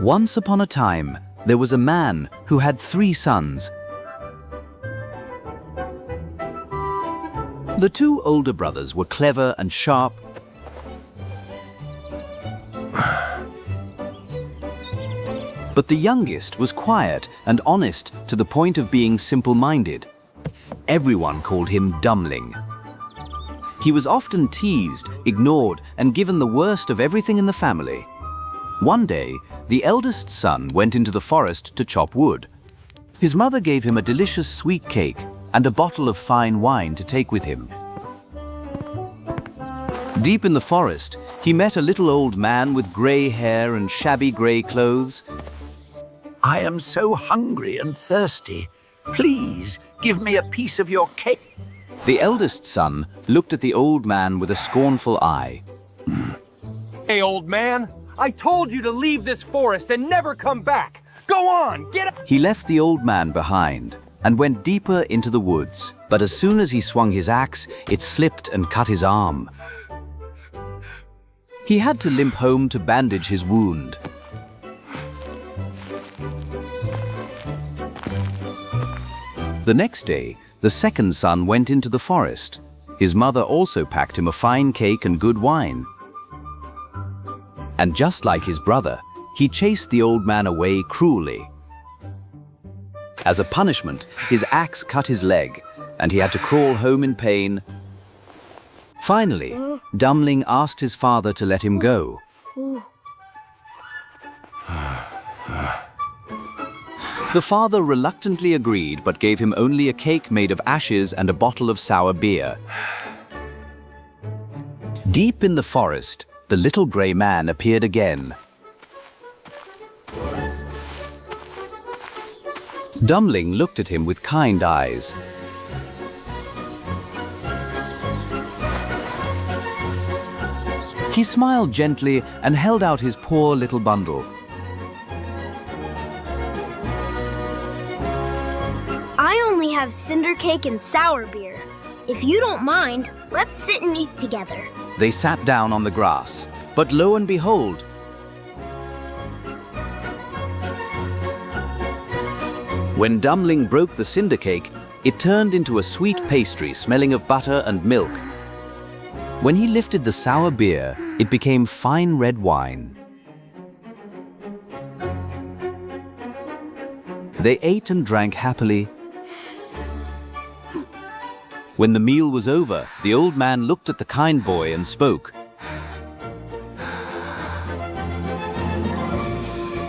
Once upon a time, there was a man who had 3 sons. The 2 older brothers were clever and sharp, but the youngest was quiet and honest to the point of being simple-minded. Everyone called him Dumbling. He was often teased, ignored, and given the worst of everything in the family. One day, the eldest son went into the forest to chop wood. His mother gave him a delicious sweet cake and a bottle of fine wine to take with him. Deep in the forest, he met a little old man with grey hair and shabby grey clothes. I am so hungry and thirsty. Please, give me a piece of your cake. The eldest son looked at the old man with a scornful eye. Hey, old man, I told you to leave this forest and never come back. Go on, get up! He left the old man behind and went deeper into the woods. But as soon as he swung his axe, it slipped and cut his arm. He had to limp home to bandage his wound. The next day, the second son went into the forest. His mother also packed him a fine cake and good wine. And just like his brother, he chased the old man away cruelly. As a punishment, his axe cut his leg, and he had to crawl home in pain. Finally, Dumbling asked his father to let him go. The father reluctantly agreed, but gave him only a cake made of ashes and a bottle of sour beer. Deep in the forest, the little grey man appeared again. Dumbling looked at him with kind eyes. He smiled gently and held out his poor little bundle. I only have cinder cake and sour beer. If you don't mind, let's sit and eat together. They sat down on the grass, but lo and behold, when Dumbling broke the cinder cake, it turned into a sweet pastry smelling of butter and milk. When he lifted the sour beer, it became fine red wine. They ate and drank happily. When the meal was over, the old man looked at the kind boy and spoke.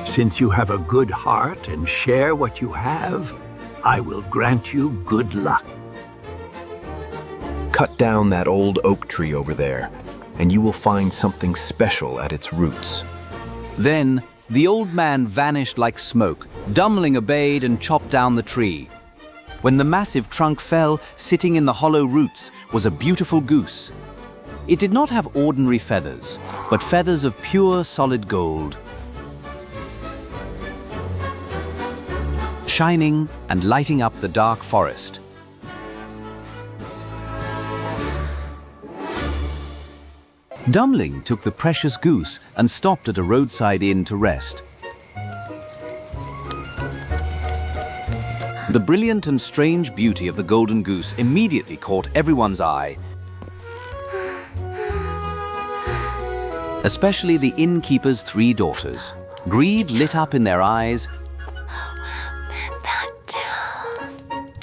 Since you have a good heart and share what you have, I will grant you good luck. Cut down that old oak tree over there, and you will find something special at its roots. Then the old man vanished like smoke. Dumbling obeyed and chopped down the tree. When the massive trunk fell, sitting in the hollow roots was a beautiful goose. It did not have ordinary feathers, but feathers of pure solid gold, shining and lighting up the dark forest. Dumbling took the precious goose and stopped at a roadside inn to rest. The brilliant and strange beauty of the golden goose immediately caught everyone's eye, especially the innkeeper's 3 daughters. Greed lit up in their eyes.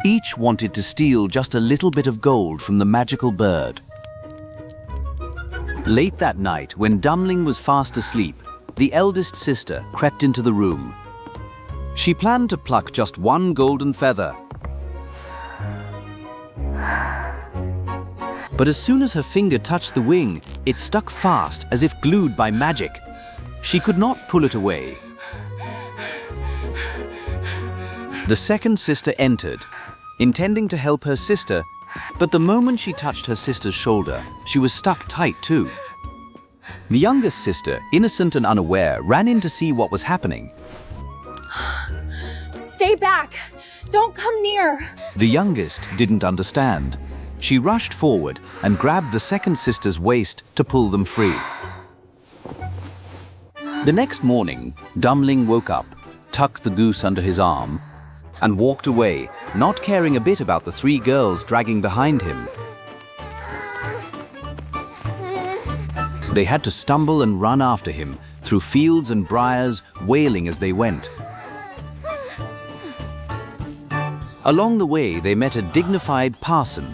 Each wanted to steal just a little bit of gold from the magical bird. Late that night, when Dumbling was fast asleep, the eldest sister crept into the room. She planned to pluck just 1 golden feather. But as soon as her finger touched the wing, it stuck fast as if glued by magic. She could not pull it away. The second sister entered, intending to help her sister, but the moment she touched her sister's shoulder, she was stuck tight too. The youngest sister, innocent and unaware, ran in to see what was happening. Stay back! Don't come near! The youngest didn't understand. She rushed forward and grabbed the second sister's waist to pull them free. The next morning, Dummling woke up, tucked the goose under his arm, and walked away, not caring a bit about the 3 girls dragging behind him. They had to stumble and run after him, through fields and briars, wailing as they went. Along the way, they met a dignified parson.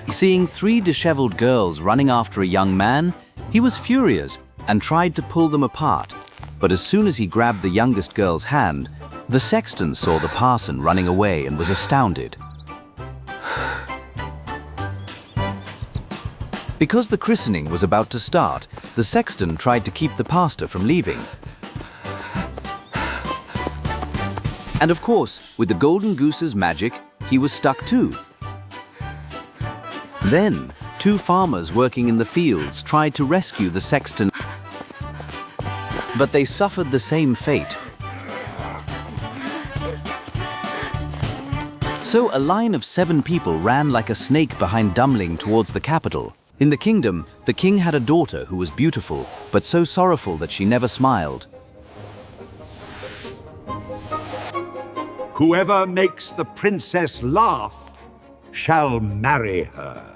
Seeing 3 disheveled girls running after a young man, he was furious and tried to pull them apart. But as soon as he grabbed the youngest girl's hand, the sexton saw the parson running away and was astounded. Because the christening was about to start, the sexton tried to keep the pastor from leaving. And of course, with the Golden Gosse's magic, he was stuck too. Then, 2 farmers working in the fields tried to rescue the sexton, but they suffered the same fate. So a line of 7 people ran like a snake behind Dummling towards the capital. In the kingdom, the king had a daughter who was beautiful, but so sorrowful that she never smiled. Whoever makes the princess laugh shall marry her.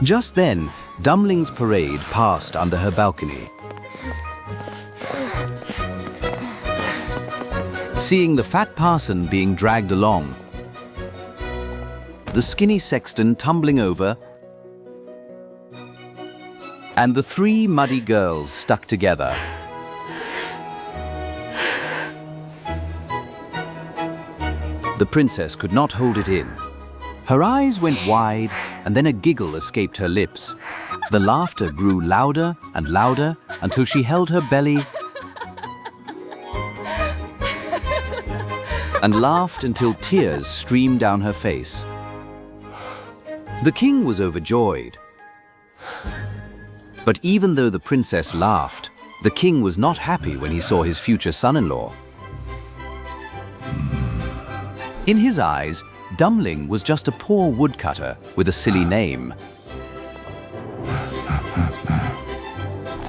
Just then, Dumling's parade passed under her balcony. Seeing the fat parson being dragged along, the skinny sexton tumbling over, and the 3 muddy girls stuck together. The princess could not hold it in. Her eyes went wide, and then a giggle escaped her lips. The laughter grew louder and louder until she held her belly and laughed until tears streamed down her face. The king was overjoyed. But even though the princess laughed, the king was not happy when he saw his future son-in-law. In his eyes, Dummling was just a poor woodcutter with a silly name.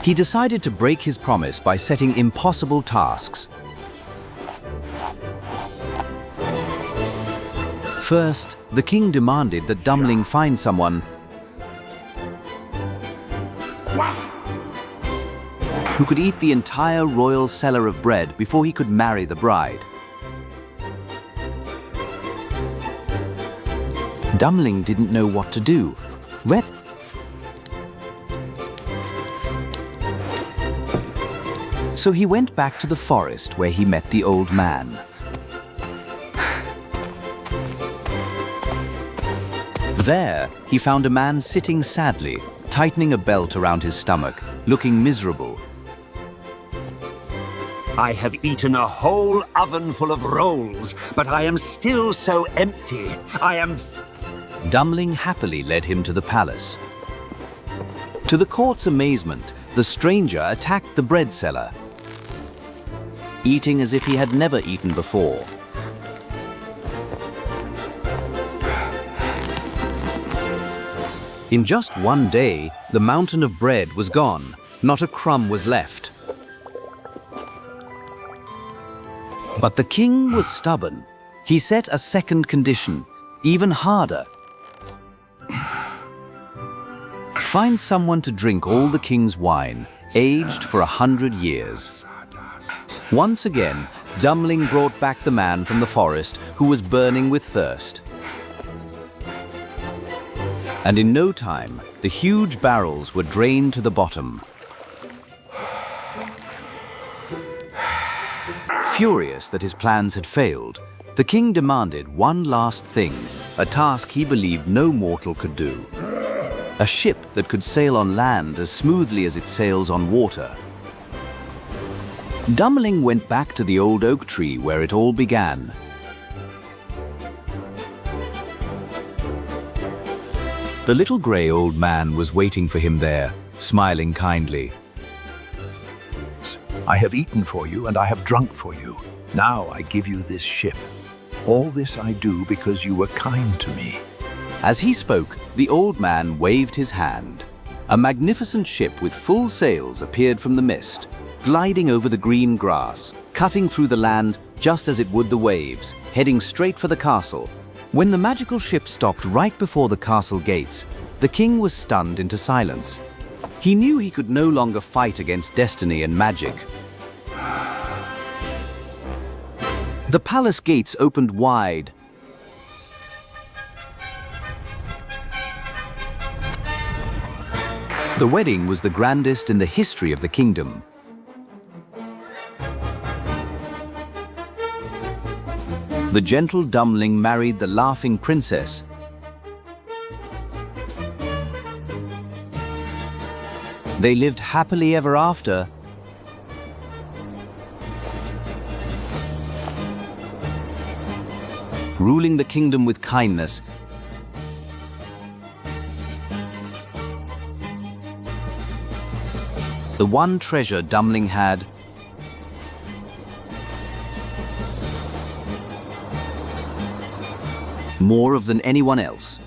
He decided to break his promise by setting impossible tasks. First, the king demanded that Dummling find someone who could eat the entire royal cellar of bread before he could marry the bride. Dummling didn't know what to do. So he went back to the forest where he met the old man. There, he found a man sitting sadly, tightening a belt around his stomach, looking miserable. I have eaten a whole oven full of rolls, but I am still so empty. Dummling happily led him to the palace. To the court's amazement, the stranger attacked the bread seller, eating as if he had never eaten before. In just one day, the mountain of bread was gone. Not a crumb was left. But the king was stubborn. He set a second condition, even harder. Find someone to drink all the king's wine, aged for 100 years. Once again, Dummling brought back the man from the forest who was burning with thirst. And in no time, the huge barrels were drained to the bottom. Furious that his plans had failed, the king demanded one last thing, a task he believed no mortal could do. A ship that could sail on land as smoothly as it sails on water. Dummling went back to the old oak tree where it all began. The little grey old man was waiting for him there, smiling kindly. I have eaten for you and I have drunk for you. Now I give you this ship. All this I do because you were kind to me. As he spoke, the old man waved his hand. A magnificent ship with full sails appeared from the mist, gliding over the green grass, cutting through the land just as it would the waves, heading straight for the castle. When the magical ship stopped right before the castle gates, the king was stunned into silence. He knew he could no longer fight against destiny and magic. The palace gates opened wide. The wedding was the grandest in the history of the kingdom. The gentle dumpling married the laughing princess. They lived happily ever after. Ruling the kingdom with kindness. The one treasure Dumpling had, more of than anyone else.